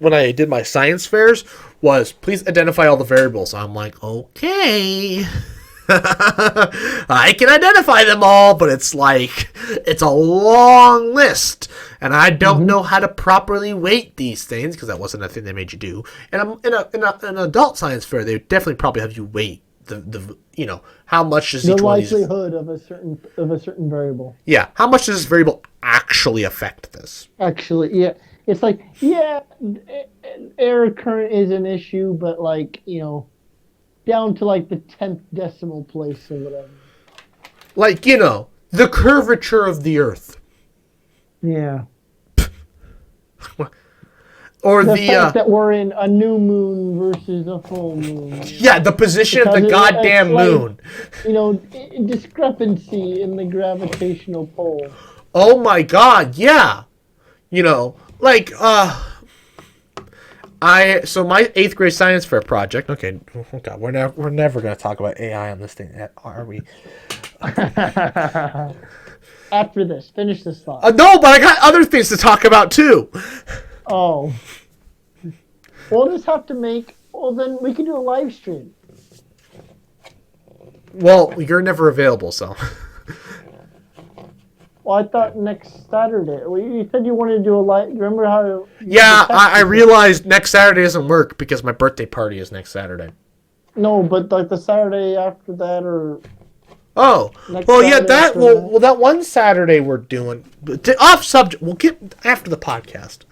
when I did my science fairs was, please identify all the variables. I'm like, okay. I can identify them all, but it's a long list, and I don't know how to properly weight these things because that wasn't a thing they made you do. And in an adult science fair, they would definitely probably have you weight the how much does each one of these, likelihood of a certain variable. Yeah, how much does this variable actually affect this? Actually, yeah, it's like air current is an issue, but down to the 10th decimal place or whatever. The curvature of the Earth. Yeah. Or the fact that we're in a new moon versus a full moon. Yeah, the position of the goddamn moon. Discrepancy in the gravitational pull. Oh my god, yeah. So my 8th grade science fair project. Okay, oh god, we're never gonna talk about AI on this thing, are we? After this, finish this thought. No, but I got other things to talk about too. Oh. We'll just have to then we can do a live stream. Well, you're never available, so. Well, I thought next Saturday. Well, you said you wanted to do a live. Remember how to? Yeah, I realized next Saturday doesn't work because my birthday party is next Saturday. No, but the Saturday after that, or. Oh, well, yeah, that one Saturday we're doing off subject. We'll get after the podcast.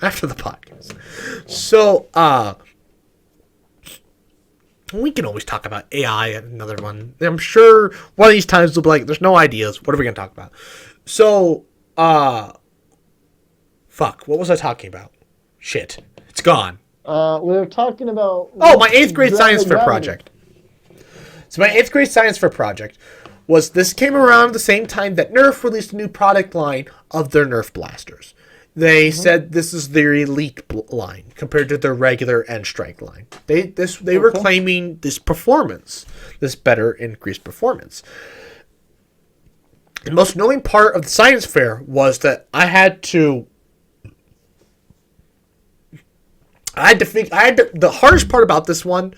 So, we can always talk about AI at another one. I'm sure one of these times we'll be like, "There's no ideas. What are we gonna talk about?" So, fuck. What was I talking about? Shit, it's gone. We were talking about. Oh, my 8th grade science fair project. So my 8th grade science fair project was this came around at the same time that Nerf released a new product line of their Nerf blasters. They said this is their elite line compared to their regular and strike line. They were claiming this better increased performance. The most annoying part of the science fair was that I had to the hardest part about this one,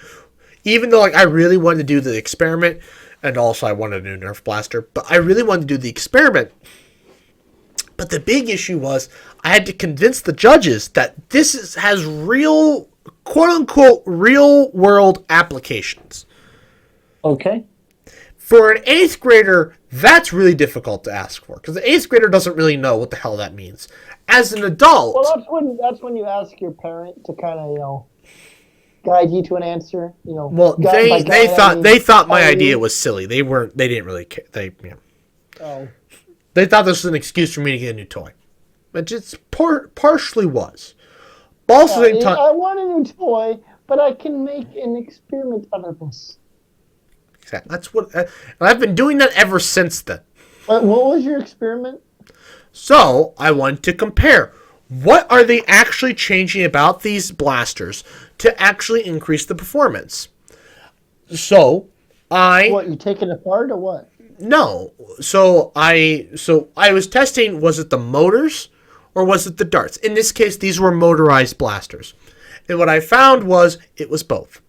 even though I really wanted to do the experiment, and also I wanted a new Nerf blaster, but I really wanted to do the experiment. But the big issue was I had to convince the judges that this has real, quote-unquote, real-world applications. Okay. For an 8th grader, that's really difficult to ask for, because the 8th grader doesn't really know what the hell that means. As an adult... Well, that's when you ask your parent to kind of, guide you to an answer. Well, they thought my idea was silly. They didn't really care. Oh. They thought this was an excuse for me to get a new toy, which it partially was. But also, I want a new toy, but I can make an experiment out of this. Exactly. That's what, and I've been doing that ever since then. What was your experiment? So I wanted to compare. What are they actually changing about these blasters to actually increase the performance? So What, you take it apart or what? No. So I was testing, was it the motors or was it the darts? In this case, these were motorized blasters. And what I found was it was both.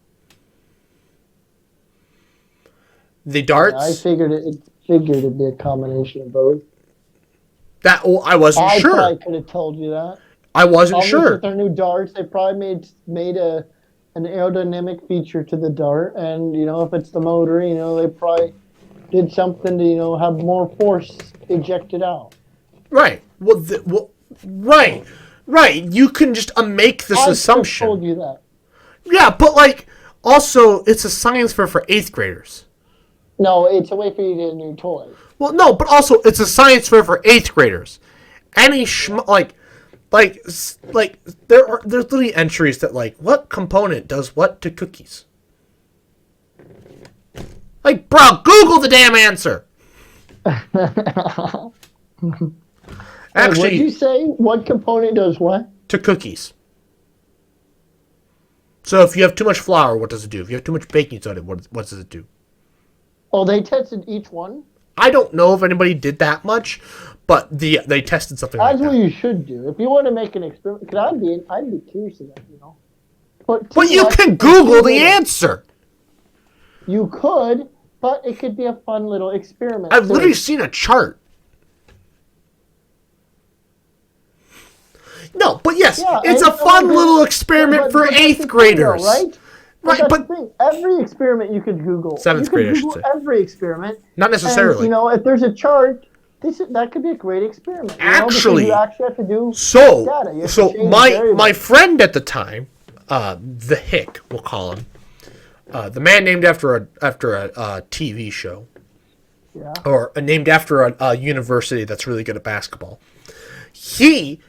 The darts... I figured it'd be a combination of both. I wasn't sure. I probably could have told you that. I wasn't sure. With their new darts, they probably made an aerodynamic feature to the dart, and if it's the motor, they probably did something to have more force ejected out. Right. Right. You can just make this assumption. I told you that. Yeah, but also it's a science fair for 8th graders. No, it's a way for you to get a new toy. Well, no, but also it's a science fair for 8th graders. There's literally entries that what component does what to cookies. Bro, Google the damn answer. Actually, what did you say? What component does what? To cookies. So if you have too much flour, what does it do? If you have too much baking soda, what does it do? Oh, they tested each one? I don't know if anybody did that much, but they tested something That's like what that. you should do. If you want to make an experiment, because I'd be curious of that, But you can Google the answer. You could, but it could be a fun little experiment. I've literally seen a chart. No, but yes, it's a fun little experiment for 8th graders. Right? Right, but the thing. Every experiment you could Google. 7th graders, I should Google say. every experiment. Not necessarily. And, if there's a chart, that could be a great experiment. Actually, you actually have to do data. So my friend at the time, the Hick, we'll call him, the man named after a TV show, or named after a university that's really good at basketball. He,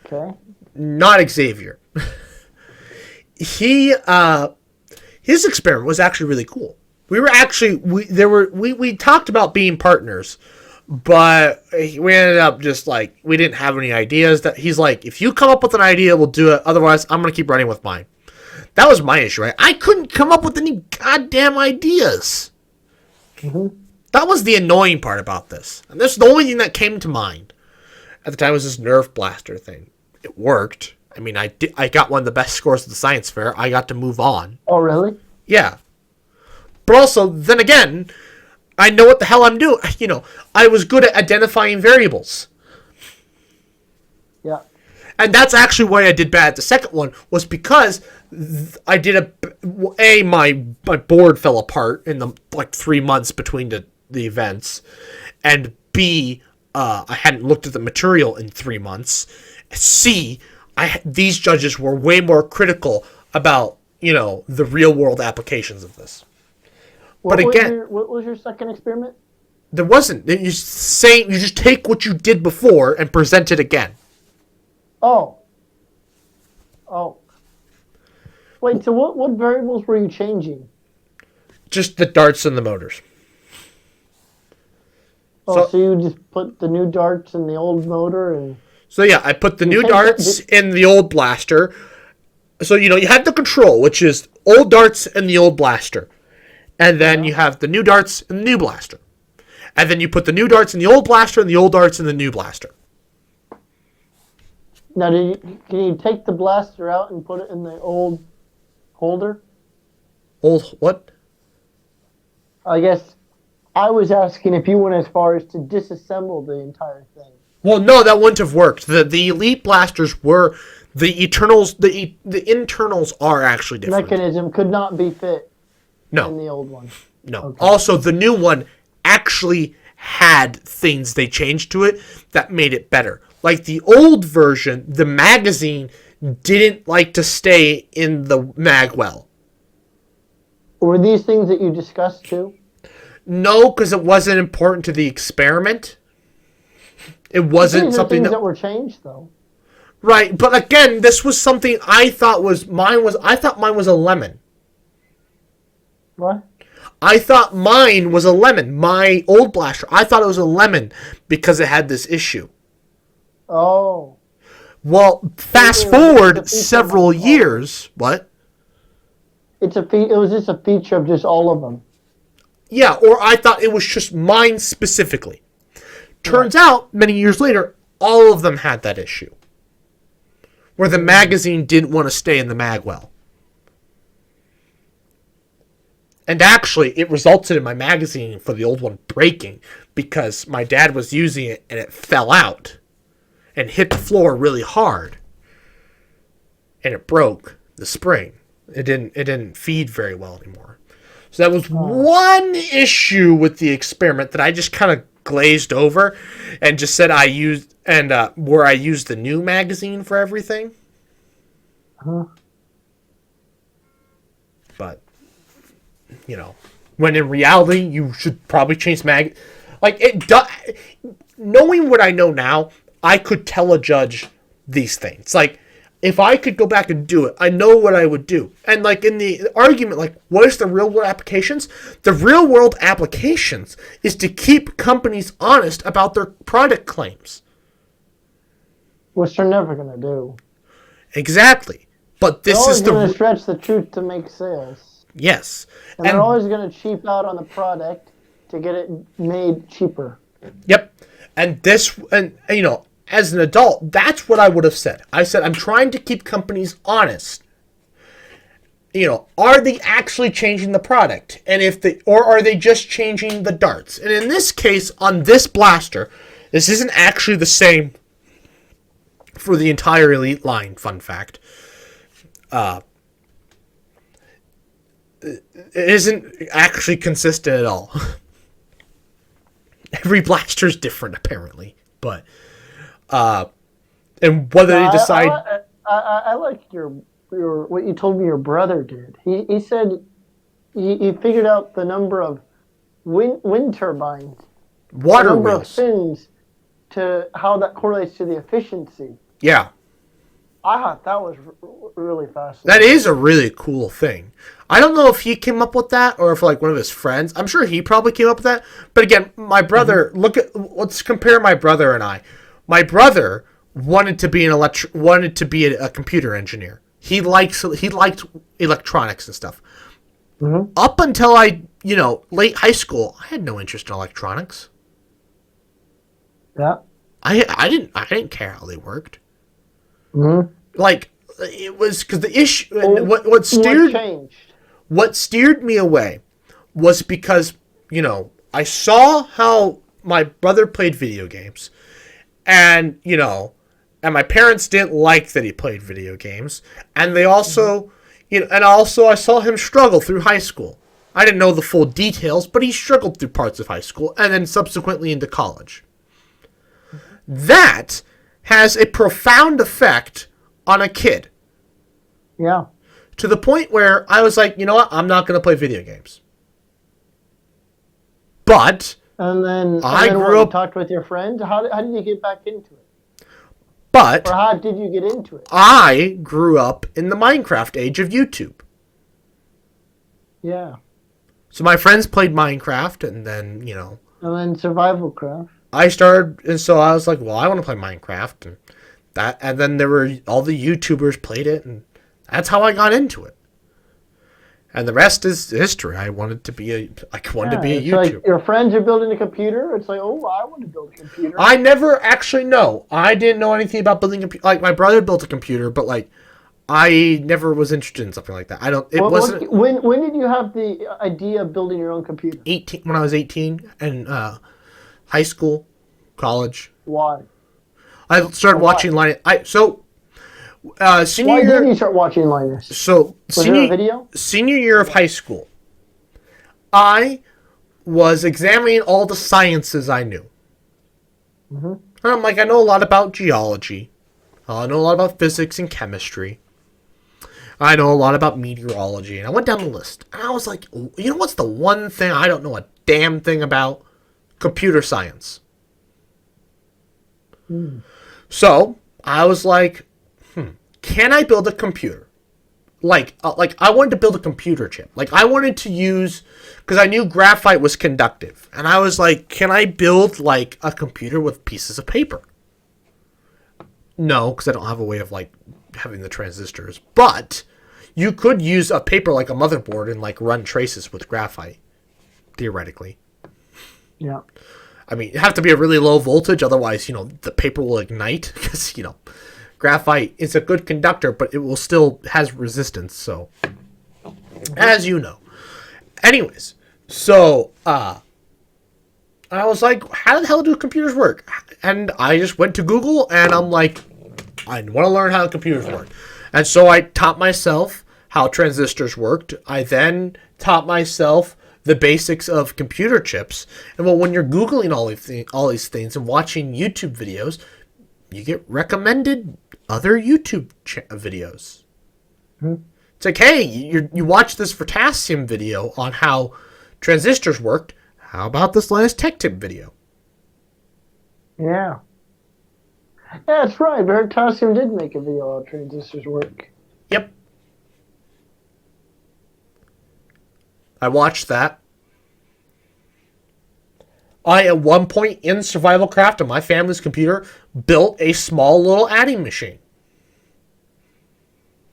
not Xavier. His experiment was actually really cool. We talked about being partners, but we ended up just like, we didn't have any ideas. That he's like, if you come up with an idea, we'll do it. Otherwise, I'm going to keep running with mine. That was my issue, right? I couldn't come up with any goddamn ideas. Mm-hmm. That was the annoying part about this. And this is the only thing that came to mind at the time was this Nerf blaster thing. It worked. I mean, I got one of the best scores at the science fair. I got to move on. Oh, really? Yeah. But also, then again, I know what the hell I'm doing. I was good at identifying variables. Yeah. And that's actually why I did bad at the second one, was because I did my board fell apart in the 3 months between the events, and B, I hadn't looked at the material in 3 months. C, these judges were way more critical about the real world applications of this. What was your second experiment? There wasn't. You just take what you did before and present it again. Oh. Wait, so what variables were you changing? Just the darts and the motors. Oh, so you just put the new darts in the old motor and... So yeah, I put the new darts in the old blaster. So, you have the control, which is old darts in the old blaster. And then you have the new darts in the new blaster. And then you put the new darts in the old blaster and the old darts in the new blaster. Now, can you take the blaster out and put it in the old holder? Old what? I guess I was asking if you went as far as to disassemble the entire thing. Well, no, that wouldn't have worked. The Elite blasters were... The Eternals... The internals are actually different. Mechanism could not be fit in the old one. No. Okay. Also, the new one actually had things they changed to it that made it better. Like the old version, the magazine didn't like to stay in the mag well. Were these things that you discussed too? No, because it wasn't important to the experiment. It wasn't something that were changed, though. Right, but again, this was something I thought mine was a lemon. What? I thought mine was a lemon. My old blaster, I thought it was a lemon because it had this issue. Oh. Well, fast forward several years. What? It was just a feature of just all of them. Yeah, or I thought it was just mine specifically. Turns out, many years later, all of them had that issue. Where the magazine didn't want to stay in the mag well. And actually, it resulted in my magazine for the old one breaking because my dad was using it and it fell out and hit the floor really hard. And it broke the spring. It didn't feed very well anymore. So that was one issue with the experiment that I just kind of glazed over and just said where I used the new magazine for everything. But when in reality you should probably change knowing what I know now, I could tell a judge these things. Like, if I could go back and do it, I know what I would do. And like in the argument, like, what is the real world applications? The real world applications is to keep companies honest about their product claims. Which they're never going to do. Exactly. But this is they're always going to stretch the truth to make sales. Yes. And they're always going to cheap out on the product to get it made cheaper. Yep. And this, and you know, as an adult, that's what I would have said. I said, I'm trying to keep companies honest. You know, are they actually changing the product? And if they, or are they just changing the darts? And in this case, on this blaster, this isn't actually the same for the entire Elite line, fun fact. It isn't actually consistent at all. Every blaster is different, apparently. But, and whether they decide... I like your what you told me your brother did. He said he figured out the number of wind turbines, water the number wheels. of fins, to how that correlates to the efficiency. Yeah. I thought that was really fascinating. That is a really cool thing. I don't know if he came up with that or if like one of his friends. I'm sure he probably came up with that. But again, my brother, let's compare my brother and I. My brother wanted to be a computer engineer. He liked electronics and stuff. Mm-hmm. Up until late high school, I had no interest in electronics. Yeah. I didn't care how they worked. Mm-hmm. Like, it was because the issue, what steered me away was because, I saw how my brother played video games, and my parents didn't like that he played video games, and they also, and also I saw him struggle through high school. I didn't know the full details, but he struggled through parts of high school, and then subsequently into college. That has a profound effect on a kid. Yeah. To the point where I was like, you know what? I'm not going to play video games. But and then grew up, talked with your friends. How did you get back into it? But or how did you get into it? I grew up in the Minecraft age of YouTube. Yeah. So my friends played Minecraft, and then and then Survival Craft. I started, and so I was like, well, I want to play Minecraft, and then there were all the YouTubers played it, and that's how I got into it. And the rest is history. I wanted to be a YouTuber. Like your friends are building a computer. It's like, oh, I want to build a computer. I never actually know. I didn't know anything about building a computer. Like, my brother built a computer, but like, I never was interested in something like that. Wasn't. When did you have the idea of building your own computer? 18. When I was 18, and high school, college. Why? I started watching Linus. Senior Why year, did you start watching Linus? So was there a video? Senior year of high school, I was examining all the sciences I knew. Mm-hmm. And I'm like, I know a lot about geology. I know a lot about physics and chemistry. I know a lot about meteorology. And I went down the list. And I was like, you know what's the one thing I don't know a damn thing about? Computer science. Mm. So I was like, can I build a computer? Like I wanted to build a computer chip. Like, I wanted to use, because I knew graphite was conductive. And I was like, can I build like a computer with pieces of paper? No, because I don't have a way of like having the transistors. But you could use a paper like a motherboard and like run traces with graphite, theoretically. Yeah. I mean, it have to be a really low voltage, otherwise, the paper will ignite, because, graphite is a good conductor, but it will still has resistance, so, as you know. Anyways, so, I was like, how the hell do computers work? And I just went to Google, and I'm like, I want to learn how computers work. And so I taught myself how transistors worked. I then taught myself the basics of computer chips. And well, when you're Googling all these things and watching YouTube videos, you get recommended other YouTube videos. Mm-hmm. It's like, hey, you watch this Potassium video on how transistors worked. How about this last Tech Tip video? Yeah. Yeah, that's right. Potassium did make a video on how transistors work. Yep. I watched that. I, at one point in Survival Craft on my family's computer, built a small little adding machine.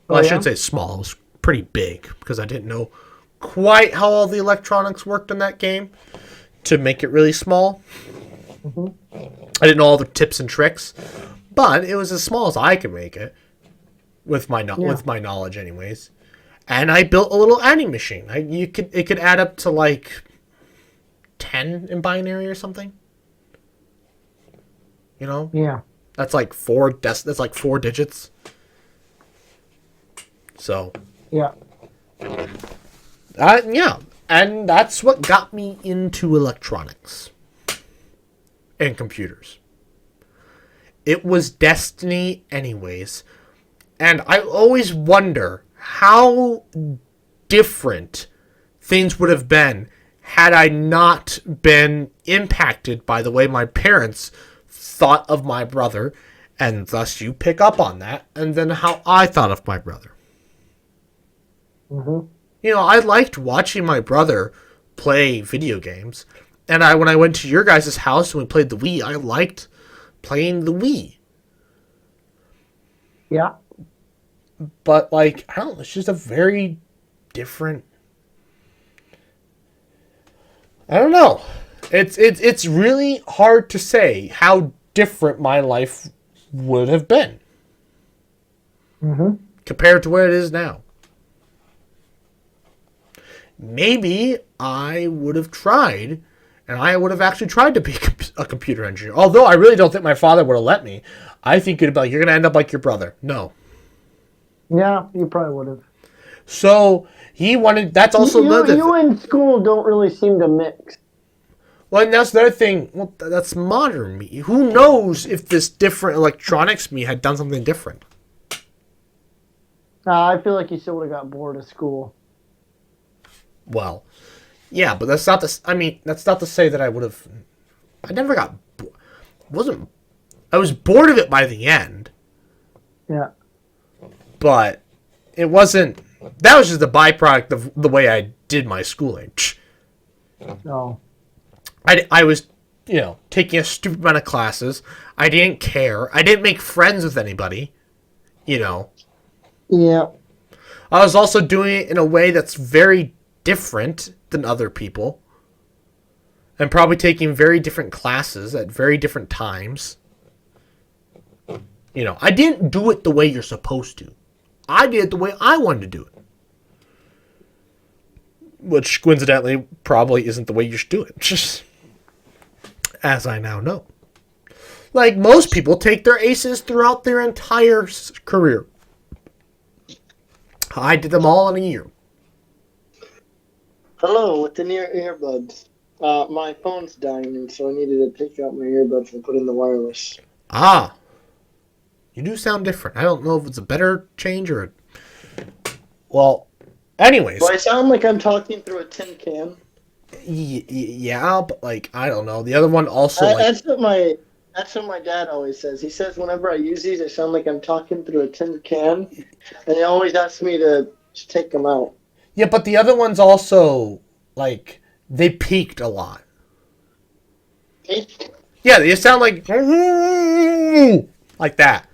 Well, I shouldn't say small. It was pretty big, because I didn't know quite how all the electronics worked in that game to make it really small. I didn't know all the tips and tricks, but it was as small as I could make it with my knowledge, anyways. And I built a little adding machine. It could add up to like 10 in binary or something. You know? Yeah. That's like four digits. So. Yeah. Yeah. And that's what got me into electronics and computers. It was destiny anyways. And I always wonder how different things would have been had I not been impacted by the way my parents thought of my brother, and thus you pick up on that, and then how I thought of my brother. Mm-hmm. You know, I liked watching my brother play video games, and when I went to your guys' house and we played the Wii, I liked playing the Wii. Yeah. But, like, I don't know, it's just a very different... I don't know. It's really hard to say how different my life would have been compared to where it is now. Maybe I would have tried, and I would have actually tried to be a computer engineer. Although I really don't think my father would have let me. I think it'd be like, you're going to end up like your brother. No. Yeah, you probably would have. So he wanted. That's also another. You and school don't really seem to mix. Well, and that's the other thing. Well, that's modern me. Who knows if this different electronics me had done something different? I feel like you still would have got bored of school. Well, yeah, but that's not the. I mean, that's not to say that I would have. I never got. I was bored of it by the end. Yeah. But it wasn't. That was just a byproduct of the way I did my schooling. No. I was, taking a stupid amount of classes. I didn't care. I didn't make friends with anybody. Yeah. I was also doing it in a way that's very different than other people. And probably taking very different classes at very different times. I didn't do it the way you're supposed to. I did it the way I wanted to do it. Which, coincidentally, probably isn't the way you should do it. Just as I now know. Like, most people take their aces throughout their entire career. I did them all in a year. Hello, with the near earbuds. My phone's dying, and so I needed to take out my earbuds and put in the wireless. Ah. You do sound different. I don't know if it's a better change or Well, anyways. Do I sound like I'm talking through a tin can? Yeah, but, like, I don't know. The other one also, That's what my dad always says. He says whenever I use these, I sound like I'm talking through a tin can, and he always asks me to take them out. Yeah, but the other ones also, like, they peaked a lot. Yeah, they sound like that.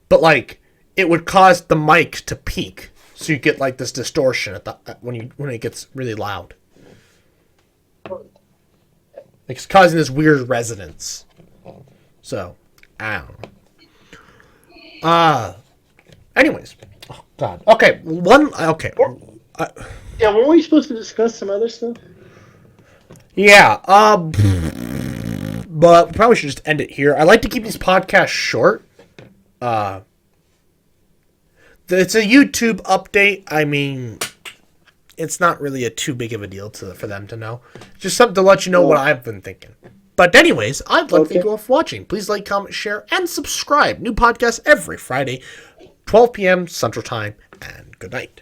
But, like, it would cause the mic to peak, so you get, like, this distortion when it gets really loud. It's causing this weird resonance. So, I don't know. Anyways. Oh, God. Okay, okay. Yeah, weren't we supposed to discuss some other stuff? Yeah, but we probably should just end it here. I like to keep these podcasts short. It's a YouTube update. I mean, it's not really too big of a deal for them to know. Just something to let you know what I've been thinking. But anyways, I'd like to thank you all for watching. Please like, comment, share, and subscribe. New podcasts every Friday, 12 p.m. Central Time, and good night.